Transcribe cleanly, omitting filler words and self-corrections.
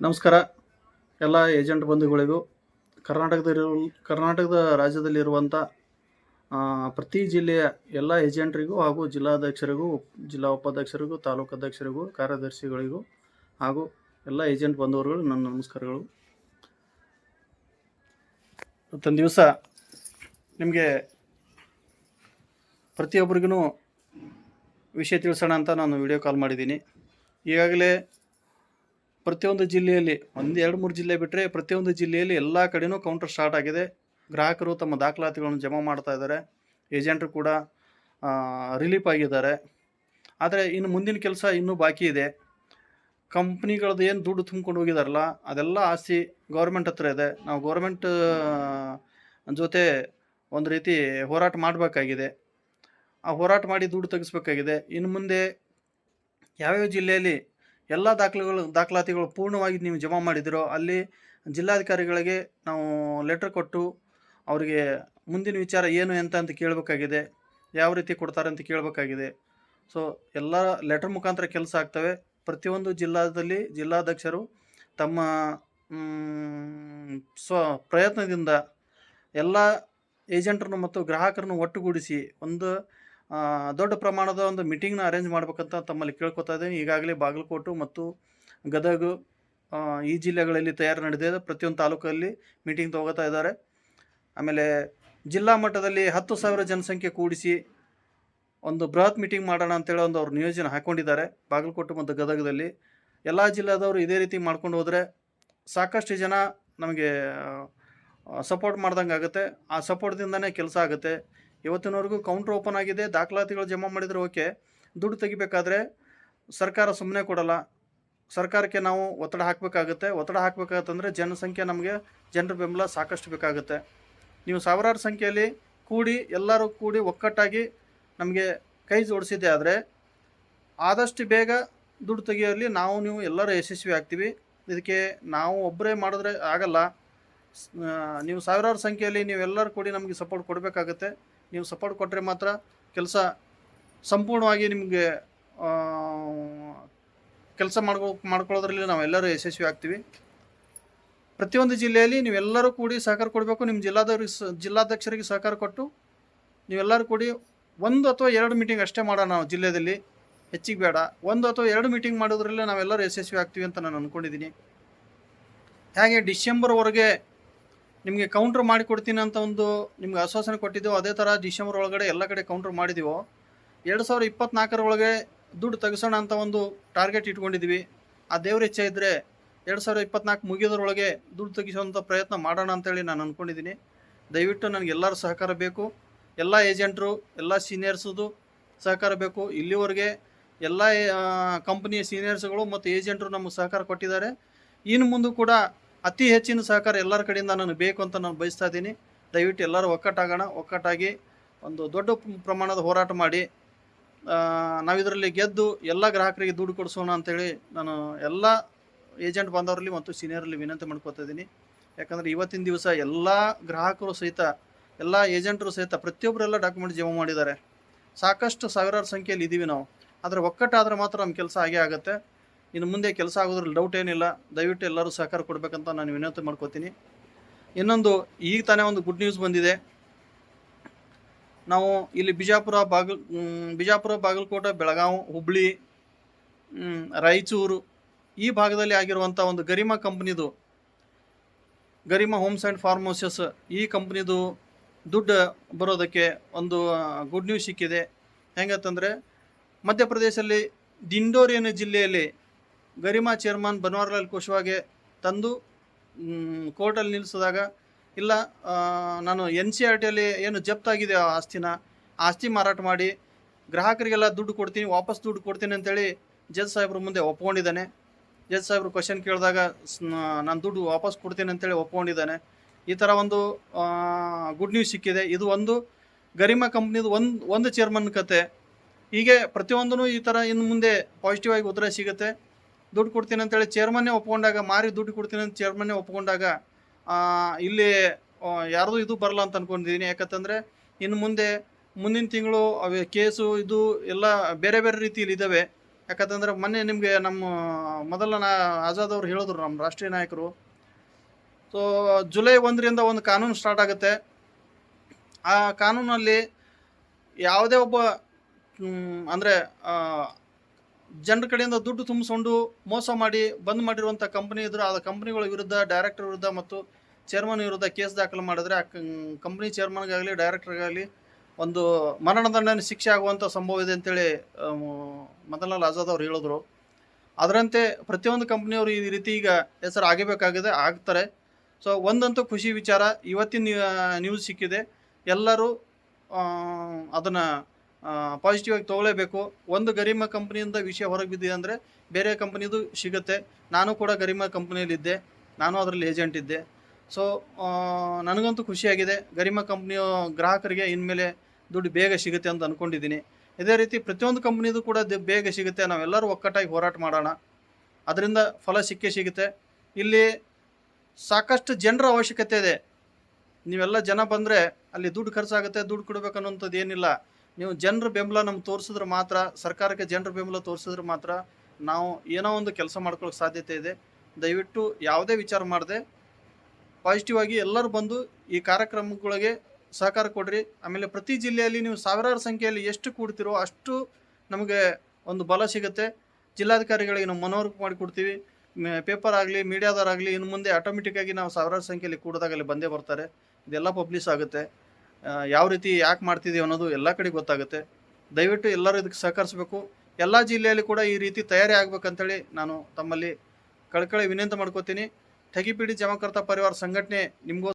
ನಮಸ್ಕಾರ ಎಲ್ಲ ಏಜೆಂಟ್ ಬಂಧುಗಳಿಗೂ. ಕರ್ನಾಟಕದ ರಾಜ್ಯದಲ್ಲಿರುವಂಥ ಪ್ರತಿ ಜಿಲ್ಲೆಯ ಎಲ್ಲ ಏಜೆಂಟ್ರಿಗೂ ಹಾಗೂ ಜಿಲ್ಲಾಧ್ಯಕ್ಷರಿಗೂ, ಜಿಲ್ಲಾ ಉಪಾಧ್ಯಕ್ಷರಿಗೂ, ತಾಲೂಕು ಅಧ್ಯಕ್ಷರಿಗೂ, ಕಾರ್ಯದರ್ಶಿಗಳಿಗೂ ಹಾಗೂ ಎಲ್ಲ ಏಜೆಂಟ್ ಬಂಧುವರುಗಳು ನನ್ನ ನಮಸ್ಕಾರಗಳು. ಇವತ್ತೊಂದು ದಿವಸ ನಿಮಗೆ ಪ್ರತಿಯೊಬ್ಬರಿಗೂ ವಿಷಯ ತಿಳಿಸೋಣ ಅಂತ ನಾನು ವಿಡಿಯೋ ಕಾಲ್ ಮಾಡಿದ್ದೀನಿ. ಈಗಾಗಲೇ ಪ್ರತಿಯೊಂದು ಜಿಲ್ಲೆಯಲ್ಲಿ 1-2-3 ಜಿಲ್ಲೆ ಬಿಟ್ಟರೆ ಪ್ರತಿಯೊಂದು ಜಿಲ್ಲೆಯಲ್ಲಿ ಎಲ್ಲ ಕಡೆಯೂ ಕೌಂಟರ್ ಸ್ಟಾರ್ಟ್ ಆಗಿದೆ. ಗ್ರಾಹಕರು ತಮ್ಮ ದಾಖಲಾತಿಗಳನ್ನು ಜಮಾ ಮಾಡ್ತಾ ಇದ್ದಾರೆ. ಏಜೆಂಟರು ಕೂಡ ರಿಲೀಫ್ ಆಗಿದ್ದಾರೆ. ಆದರೆ ಇನ್ನು ಮುಂದಿನ ಕೆಲಸ ಇನ್ನೂ ಬಾಕಿ ಇದೆ. ಕಂಪ್ನಿಗಳದ್ದು ಏನು ದುಡ್ಡು ತುಂಬ್ಕೊಂಡು ಹೋಗಿದಾರಲ್ಲ, ಅದೆಲ್ಲ ಆಸ್ತಿ ಗೌರ್ಮೆಂಟ್ ಹತ್ರ ಇದೆ. ನಾವು ಗೌರ್ಮೆಂಟ್ ಜೊತೆ ಒಂದು ರೀತಿ ಹೋರಾಟ ಮಾಡಬೇಕಾಗಿದೆ. ಆ ಹೋರಾಟ ಮಾಡಿ ದುಡ್ಡು ತೆಗಿಸ್ಬೇಕಾಗಿದೆ. ಇನ್ನು ಮುಂದೆ ಯಾವ್ಯಾವ ಜಿಲ್ಲೆಯಲ್ಲಿ ಎಲ್ಲ ದಾಖಲಾತಿಗಳು ಪೂರ್ಣವಾಗಿ ನೀವು ಜಮಾ ಮಾಡಿದಿರೋ ಅಲ್ಲಿ ಜಿಲ್ಲಾಧಿಕಾರಿಗಳಿಗೆ ನಾವು ಲೆಟ್ರ್ ಕೊಟ್ಟು ಅವರಿಗೆ ಮುಂದಿನ ವಿಚಾರ ಏನು ಅಂತ ಕೇಳಬೇಕಾಗಿದೆ. ಯಾವ ರೀತಿ ಕೊಡ್ತಾರೆ ಅಂತ ಕೇಳಬೇಕಾಗಿದೆ. ಸೊ ಎಲ್ಲ ಲೆಟ್ರ್ ಮುಖಾಂತರ ಕೆಲಸ ಆಗ್ತವೆ. ಪ್ರತಿಯೊಂದು ಜಿಲ್ಲಾದಲ್ಲಿ ಜಿಲ್ಲಾಧ್ಯಕ್ಷರು ತಮ್ಮ ಪ್ರಯತ್ನದಿಂದ ಎಲ್ಲ ಏಜೆಂಟ್ರನ್ನು ಮತ್ತು ಗ್ರಾಹಕರನ್ನು ಒಟ್ಟುಗೂಡಿಸಿ ಒಂದು ದೊಡ್ಡ ಪ್ರಮಾಣದ ಒಂದು ಮೀಟಿಂಗ್ನ ಅರೇಂಜ್ ಮಾಡ್ಬೇಕಂತ ತಮ್ಮಲ್ಲಿ ಕೇಳ್ಕೊತಾ ಇದ್ದೀನಿ. ಈಗಾಗಲೇ ಬಾಗಲಕೋಟೆ ಮತ್ತು ಗದಗ ಈ ಜಿಲ್ಲೆಗಳಲ್ಲಿ ತಯಾರಿ ನಡೆದಿದೆ. ಪ್ರತಿಯೊಂದು ತಾಲೂಕಲ್ಲಿ ಮೀಟಿಂಗ್ ತಗೋತಾ ಇದ್ದಾರೆ. ಆಮೇಲೆ ಜಿಲ್ಲಾ ಮಟ್ಟದಲ್ಲಿ 10,000 ಜನಸಂಖ್ಯೆ ಕೂಡಿಸಿ ಒಂದು ಬೃಹತ್ ಮೀಟಿಂಗ್ ಮಾಡೋಣ ಅಂತೇಳಿ ಅವ್ರು ನಿಯೋಜನೆ ಹಾಕ್ಕೊಂಡಿದ್ದಾರೆ. ಬಾಗಲಕೋಟೆ ಮತ್ತು ಗದಗದಲ್ಲಿ ಎಲ್ಲ ಜಿಲ್ಲಾದವರು ಇದೇ ರೀತಿ ಮಾಡ್ಕೊಂಡು ಹೋದರೆ ಸಾಕಷ್ಟು ಜನ ನಮಗೆ ಸಪೋರ್ಟ್ ಮಾಡ್ದಂಗೆ ಆಗುತ್ತೆ. ಆ ಸಪೋರ್ಟ್ದಿಂದನೇ ಕೆಲಸ ಆಗುತ್ತೆ. ಇವತ್ತಿನವರೆಗೂ ಕೌಂಟ್ರ್ ಓಪನ್ ಆಗಿದೆ, ದಾಖಲಾತಿಗಳು ಜಮಾ ಮಾಡಿದರೆ ಓಕೆ. ದುಡ್ಡು ತೆಗಿಬೇಕಾದ್ರೆ ಸರ್ಕಾರ ಸುಮ್ಮನೆ ಕೊಡಲ್ಲ. ಸರ್ಕಾರಕ್ಕೆ ನಾವು ಒತ್ತಡ ಹಾಕಬೇಕಾಗುತ್ತೆ. ಒತ್ತಡ ಹಾಕಬೇಕಾಗತ್ತಂದರೆ ಜನಸಂಖ್ಯೆ, ನಮಗೆ ಜನರ ಬೆಂಬಲ ಸಾಕಷ್ಟು ಬೇಕಾಗುತ್ತೆ. ನೀವು ಸಾವಿರಾರು ಸಂಖ್ಯೆಯಲ್ಲಿ ಎಲ್ಲರೂ ಕೂಡಿ ಒಕ್ಕಟ್ಟಾಗಿ ನಮಗೆ ಕೈ ಜೋಡಿಸಿದ್ದೆ ಆದರೆ ಆದಷ್ಟು ಬೇಗ ದುಡ್ಡು ತೆಗೆಯುವಲ್ಲಿ ನೀವು ಎಲ್ಲರೂ ಯಶಸ್ವಿ ಆಗ್ತೀವಿ. ಇದಕ್ಕೆ ನಾವು ಒಬ್ಬರೇ ಮಾಡಿದ್ರೆ ಆಗಲ್ಲ. ನೀವು ಸಾವಿರಾರು ಸಂಖ್ಯೆಯಲ್ಲಿ ನೀವೆಲ್ಲರೂ ಕೂಡಿ ನಮಗೆ ಸಪೋರ್ಟ್ ಕೊಡಬೇಕಾಗತ್ತೆ. ನೀವು ಸಪೋರ್ಟ್ ಕೊಟ್ಟರೆ ಮಾತ್ರ ಕೆಲಸ ಸಂಪೂರ್ಣವಾಗಿ ನಿಮಗೆ ಕೆಲಸ ಮಾಡ್ಕೊಳ್ಳೋದ್ರಲ್ಲಿ ನಾವೆಲ್ಲರೂ ಯಶಸ್ವಿ ಆಗ್ತೀವಿ. ಪ್ರತಿಯೊಂದು ಜಿಲ್ಲೆಯಲ್ಲಿ ನೀವೆಲ್ಲರೂ ಕೂಡಿ ಸಹಕಾರ ಕೊಡಬೇಕು. ನಿಮ್ಮ ಜಿಲ್ಲಾಧ್ಯಕ್ಷರಿಗೆ ಸಹಕಾರ ಕೊಟ್ಟು ನೀವೆಲ್ಲರೂ ಕೂಡಿ 1 ಅಥವಾ 2 ಮೀಟಿಂಗ್ ಅಷ್ಟೇ ಮಾಡೋಣ. ನಾವು ಜಿಲ್ಲೆಯಲ್ಲಿ ಹೆಚ್ಚಿಗೆ ಬೇಡ. 1 ಅಥವಾ 2 ಮೀಟಿಂಗ್ ಮಾಡೋದ್ರಲ್ಲೇ ನಾವೆಲ್ಲರೂ ಯಶಸ್ವಿ ಆಗ್ತೀವಿ ಅಂತ ನಾನು ಅಂದ್ಕೊಂಡಿದ್ದೀನಿ. ಹಾಗೆ ಡಿಸೆಂಬರ್ವರೆಗೆ ನಿಮಗೆ ಕೌಂಟ್ರ್ ಮಾಡಿಕೊಡ್ತೀನಿ ಅಂತ ಒಂದು ನಿಮ್ಗೆ ಆಶ್ವಾಸನೆ ಕೊಟ್ಟಿದ್ದೆವು. ಅದೇ ಥರ ಡಿಸೆಂಬರ್ ಒಳಗಡೆ ಎಲ್ಲ ಕಡೆ ಕೌಂಟ್ರ್ ಮಾಡಿದ್ದೀವೋ. 2024 ಒಳಗೆ ದುಡ್ಡು ತೆಗಿಸೋಣ ಅಂತ ಒಂದು ಟಾರ್ಗೆಟ್ ಇಟ್ಕೊಂಡಿದ್ವಿ. ಆ ದೇವ್ರ ಇಚ್ಛೆ ಇದ್ದರೆ 2024 ಮುಗಿಯೋದ್ರೊಳಗೆ ದುಡ್ಡು ತೆಗಿಸೋಂಥ ಪ್ರಯತ್ನ ಮಾಡೋಣ ಅಂತೇಳಿ ನಾನು ಅಂದ್ಕೊಂಡಿದ್ದೀನಿ. ದಯವಿಟ್ಟು ನನಗೆ ಎಲ್ಲರ ಸಹಕಾರ ಬೇಕು. ಎಲ್ಲ ಏಜೆಂಟ್ರು, ಎಲ್ಲ ಸೀನಿಯರ್ಸದು ಸಹಕಾರ ಬೇಕು. ಇಲ್ಲಿವರೆಗೆ ಎಲ್ಲ ಕಂಪ್ನಿಯ ಸೀನಿಯರ್ಸ್ಗಳು ಮತ್ತು ಏಜೆಂಟ್ರು ನಮಗೆ ಸಹಕಾರ ಕೊಟ್ಟಿದ್ದಾರೆ. ಇನ್ನು ಮುಂದೆ ಕೂಡ ಅತಿ ಹೆಚ್ಚಿನ ಸಹಕಾರ ಎಲ್ಲರ ಕಡೆಯಿಂದ ನಾನು ಬೇಕು ಅಂತ ನಾನು ಬಯಸ್ತಾ ಇದ್ದೀನಿ. ದಯವಿಟ್ಟು ಎಲ್ಲರೂ ಒಕ್ಕಟ್ಟಾಗೋಣ. ಒಕ್ಕಟ್ಟಾಗಿ ಒಂದು ದೊಡ್ಡ ಪ್ರಮಾಣದ ಹೋರಾಟ ಮಾಡಿ ನಾವಿದರಲ್ಲಿ ಗೆದ್ದು ಎಲ್ಲ ಗ್ರಾಹಕರಿಗೆ ದುಡ್ಡು ಕೊಡಿಸೋಣ ಅಂಥೇಳಿ ನಾನು ಎಲ್ಲ ಏಜೆಂಟ್ ಬಂದವರಲ್ಲಿ ಮತ್ತು ಸೀನಿಯರಲ್ಲಿ ವಿನಂತಿ ಮಾಡ್ಕೊತಾ ಇದ್ದೀನಿ. ಯಾಕಂದರೆ ಇವತ್ತಿನ ದಿವಸ ಎಲ್ಲ ಗ್ರಾಹಕರು ಸಹಿತ, ಎಲ್ಲ ಏಜೆಂಟರು ಸಹಿತ ಪ್ರತಿಯೊಬ್ಬರೆಲ್ಲ ಡಾಕ್ಯುಮೆಂಟ್ ಜಮಾ ಮಾಡಿದ್ದಾರೆ. ಸಾಕಷ್ಟು ಸಾವಿರಾರು ಸಂಖ್ಯೆಯಲ್ಲಿ ಇದ್ದೀವಿ ನಾವು. ಆದರೆ ಒಕ್ಕಟ್ಟಾದರೆ ಮಾತ್ರ ನಮ್ಮ ಕೆಲಸ ಆಗೇ ಆಗುತ್ತೆ. ಇನ್ನು ಮುಂದೆ ಕೆಲಸ ಆಗೋದ್ರಲ್ಲಿ ಡೌಟ್ ಏನಿಲ್ಲ. ದಯವಿಟ್ಟು ಎಲ್ಲರೂ ಸಹಕಾರ ಕೊಡಬೇಕಂತ ನಾನು ವಿನಂತಿ ಮಾಡ್ಕೋತೀನಿ. ಇನ್ನೊಂದು, ಈಗ ತಾನೇ ಒಂದು ಗುಡ್ ನ್ಯೂಸ್ ಬಂದಿದೆ. ನಾವು ಇಲ್ಲಿ ಬಿಜಾಪುರ, ಬಾಗಲಕೋಟೆ, ಬೆಳಗಾವಿ, ಹುಬ್ಬಳ್ಳಿ, ರಾಯಚೂರು ಈ ಭಾಗದಲ್ಲಿ ಆಗಿರುವಂಥ ಒಂದು ಗರಿಮಾ ಕಂಪ್ನಿದು, Garima homes and form houses, ಈ ಕಂಪ್ನಿದು ದುಡ್ಡು ಬರೋದಕ್ಕೆ ಒಂದು ಗುಡ್ ನ್ಯೂಸ್ ಸಿಕ್ಕಿದೆ. ಹೆಂಗಂತಂದರೆ ಮಧ್ಯಪ್ರದೇಶದಲ್ಲಿ ದಿಂಡೋರಿ ಅನ್ನೋ ಜಿಲ್ಲೆಯಲ್ಲಿ ಗರಿಮಾ ಚೇರ್ಮನ್ ಬನ್ವಾರಿಲಾಲ್ ಕುಶ್ವಾಗೆ ತಂದು ಕೋರ್ಟಲ್ಲಿ ನಿಲ್ಲಿಸಿದಾಗ, ಇಲ್ಲ ನಾನು NCLTಯಲ್ಲಿ ಏನು ಜಪ್ತಾಗಿದೆ ಆ ಆಸ್ತಿ ಮಾರಾಟ ಮಾಡಿ ಗ್ರಾಹಕರಿಗೆಲ್ಲ ದುಡ್ಡು ಕೊಡ್ತೀನಿ, ವಾಪಸ್ ದುಡ್ಡು ಕೊಡ್ತೀನಿ ಅಂತೇಳಿ ಜಡ್ಜ್ ಸಾಹೇಬ್ರ ಮುಂದೆ ಒಪ್ಕೊಂಡಿದ್ದಾನೆ. ಜಡ್ಜ್ ಸಾಹೇಬ್ರು ಕ್ವಶನ್ ಕೇಳಿದಾಗ ನಾನು ದುಡ್ಡು ವಾಪಸ್ ಕೊಡ್ತೀನಿ ಅಂತೇಳಿ ಒಪ್ಕೊಂಡಿದ್ದಾನೆ. ಈ ಥರ ಒಂದು ಗುಡ್ ನ್ಯೂಸ್ ಸಿಕ್ಕಿದೆ. ಇದು ಒಂದು ಗರಿಮಾ ಕಂಪ್ನಿದು ಒಂದು ಚೇರ್ಮನ್ ಕತೆ. ಹೀಗೆ ಪ್ರತಿಯೊಂದೂ ಈ ಥರ ಇನ್ನು ಮುಂದೆ ಪಾಸಿಟಿವ್ ಆಗಿ ಉತ್ತರ ಸಿಗುತ್ತೆ. ದುಡ್ಡು ಕೊಡ್ತೀನಿ ಅಂತೇಳಿ ಚೇರ್ಮನ್ನೇ ಒಪ್ಕೊಂಡಾಗ, ಮಾರಿ ದುಡ್ಡು ಕೊಡ್ತೀನಿ ಅಂತ ಚೇರ್ಮನ್ನೇ ಒಪ್ಕೊಂಡಾಗ ಇಲ್ಲಿ ಯಾರ್ದು ಇದು ಬರಲ್ಲ ಅಂತ ಅಂದ್ಕೊಂಡಿದ್ದೀನಿ. ಯಾಕಂತಂದರೆ ಇನ್ನು ಮುಂದಿನ ತಿಂಗಳು ಕೇಸು ಇದು ಎಲ್ಲ ಬೇರೆ ಬೇರೆ ರೀತಿಯಲ್ಲಿ ಇದ್ದಾವೆ. ಯಾಕಂತಂದ್ರೆ ಮೊನ್ನೆ ನಿಮಗೆ ನಮ್ಮ ಆಜಾದ್ ಅವ್ರು ಹೇಳಿದ್ರು, ನಮ್ಮ ರಾಷ್ಟ್ರೀಯ ನಾಯಕರು. ಸೊ ಜುಲೈ 1ರಿಂದ ಒಂದು ಕಾನೂನು ಸ್ಟಾರ್ಟ್ ಆಗುತ್ತೆ. ಆ ಕಾನೂನಲ್ಲಿ ಯಾವುದೇ ಒಬ್ಬ ಅಂದರೆ ಜನರ ಕಡೆಯಿಂದ ದುಡ್ಡು ತುಂಬಿಸ್ಕೊಂಡು ಮೋಸ ಮಾಡಿ ಬಂದ್ ಮಾಡಿರುವಂಥ ಕಂಪ್ನಿ ಇದ್ರೆ ಆ ಕಂಪ್ನಿಗಳ ವಿರುದ್ಧ, ಡೈರೆಕ್ಟರ್ ವಿರುದ್ಧ ಮತ್ತು ಚೇರ್ಮನ್ ವಿರುದ್ಧ ಕೇಸ್ ದಾಖಲು ಮಾಡಿದ್ರೆ ಆ ಕಂಪ್ನಿ ಚೇರ್ಮನ್ಗಾಗಲಿ ಡೈರೆಕ್ಟರ್ಗಾಗಲಿ ಒಂದು ಮರಣದಂಡನೆ ಶಿಕ್ಷೆ ಆಗುವಂಥ ಸಂಭವ ಇದೆ ಅಂತೇಳಿ ಮದನ್ಲಾಲ್ ಆಜಾದ್ ಅವ್ರು ಹೇಳಿದ್ರು. ಅದರಂತೆ ಪ್ರತಿಯೊಂದು ಕಂಪ್ನಿಯವರು ಈ ರೀತಿ ಈಗ ಹೆಸರು ಆಗಬೇಕಾಗಿದೆ, ಆಗ್ತಾರೆ. ಸೊ ಒಂದಂತೂ ಖುಷಿ ವಿಚಾರ, ಇವತ್ತಿನ ನ್ಯೂಸ್ ಸಿಕ್ಕಿದೆ. ಎಲ್ಲರೂ ಅದನ್ನು ಪಾಸಿಟಿವ್ ಆಗಿ ತೊಗೊಳ್ಳೇಬೇಕು. ಒಂದು ಗರಿಮಾ ಕಂಪ್ನಿಯಿಂದ ವಿಷಯ ಹೊರಗೆ ಬಿದ್ದಿದೆ ಅಂದರೆ ಬೇರೆ ಕಂಪ್ನಿದು ಸಿಗುತ್ತೆ. ನಾನು ಕೂಡ ಗರಿಮಾ ಕಂಪ್ನಿಯಲ್ಲಿದ್ದೆ, ನಾನು ಅದರಲ್ಲಿ ಏಜೆಂಟ್ ಇದ್ದೆ. ಸೊ ನನಗಂತೂ ಖುಷಿಯಾಗಿದೆ. ಗರಿಮಾ ಕಂಪ್ನಿಯ ಗ್ರಾಹಕರಿಗೆ ಇನ್ಮೇಲೆ ದುಡ್ಡು ಬೇಗ ಸಿಗುತ್ತೆ ಅಂತ ಅಂದ್ಕೊಂಡಿದ್ದೀನಿ. ಇದೇ ರೀತಿ ಪ್ರತಿಯೊಂದು ಕಂಪ್ನಿದು ಕೂಡ ಬೇಗ ಸಿಗುತ್ತೆ. ನಾವೆಲ್ಲರೂ ಒಕ್ಕಟ್ಟಾಗಿ ಹೋರಾಟ ಮಾಡೋಣ, ಅದರಿಂದ ಫಲ ಸಿಕ್ಕೇ ಸಿಗುತ್ತೆ. ಇಲ್ಲಿ ಸಾಕಷ್ಟು ಜನರ ಅವಶ್ಯಕತೆ ಇದೆ. ನೀವೆಲ್ಲ ಜನ ಬಂದರೆ ಅಲ್ಲಿ ದುಡ್ಡು ಖರ್ಚಾಗುತ್ತೆ, ದುಡ್ಡು ಕೊಡಬೇಕನ್ನೋಂಥದ್ದು ಏನಿಲ್ಲ. ನೀವು ಜನರ ಬೆಂಬಲ ನಮ್ಗೆ ತೋರಿಸಿದ್ರೆ ಮಾತ್ರ, ಸರ್ಕಾರಕ್ಕೆ ಜನರ ಬೆಂಬಲ ತೋರಿಸಿದ್ರೆ ಮಾತ್ರ ನಾವು ಏನೋ ಒಂದು ಕೆಲಸ ಮಾಡ್ಕೊಳ್ಳೋಕೆ ಸಾಧ್ಯತೆ ಇದೆ. ದಯವಿಟ್ಟು ಯಾವುದೇ ವಿಚಾರ ಮಾಡದೆ ಪಾಸಿಟಿವ್ ಆಗಿ ಎಲ್ಲರೂ ಬಂದು ಈ ಕಾರ್ಯಕ್ರಮಗಳಿಗೆ ಸಹಕಾರ ಕೊಡ್ರಿ. ಆಮೇಲೆ ಪ್ರತಿ ಜಿಲ್ಲೆಯಲ್ಲಿ ನೀವು ಸಾವಿರಾರು ಸಂಖ್ಯೆಯಲ್ಲಿ ಎಷ್ಟು ಕೂಡ್ತಿರೋ ಅಷ್ಟು ನಮಗೆ ಒಂದು ಬಲ ಸಿಗುತ್ತೆ. ಜಿಲ್ಲಾಧಿಕಾರಿಗಳಿಗೆ ನಾವು ಮನವರಿಕೆ ಮಾಡಿಕೊಡ್ತೀವಿ. ಪೇಪರ್ ಆಗಲಿ, ಮೀಡಿಯಾದವರಾಗಲಿ, ಇನ್ನು ಮುಂದೆ ಆಟೋಮೆಟಿಕ್ಕಾಗಿ ನಾವು ಸಾವಿರಾರು ಸಂಖ್ಯೆಯಲ್ಲಿ ಕೂಡಿದಾಗ ಅಲ್ಲಿ ಬಂದೇ ಬರ್ತಾರೆ. ಇದೆಲ್ಲ ಪಬ್ಲಿಷ್ ಆಗುತ್ತೆ. ಯಾವ ರೀತಿ ಯಾಕೆ ಮಾಡ್ತಿದ್ದೀವಿ ಅನ್ನೋದು ಎಲ್ಲ ಕಡೆ ಗೊತ್ತಾಗುತ್ತೆ. ದಯವಿಟ್ಟು ಎಲ್ಲರೂ ಇದಕ್ಕೆ ಸಹಕರಿಸಬೇಕು. ಎಲ್ಲ ಜಿಲ್ಲೆಯಲ್ಲಿ ಕೂಡ ಈ ರೀತಿ ತಯಾರಿ ಆಗ್ಬೇಕಂತೇಳಿ ನಾನು ತಮ್ಮಲ್ಲಿ ಕಳಕಳಿ ವಿನಂತಿ ಮಾಡ್ಕೋತೀನಿ. ठगी पीड़ित जमाकर्ता परिवार संघटने निमगो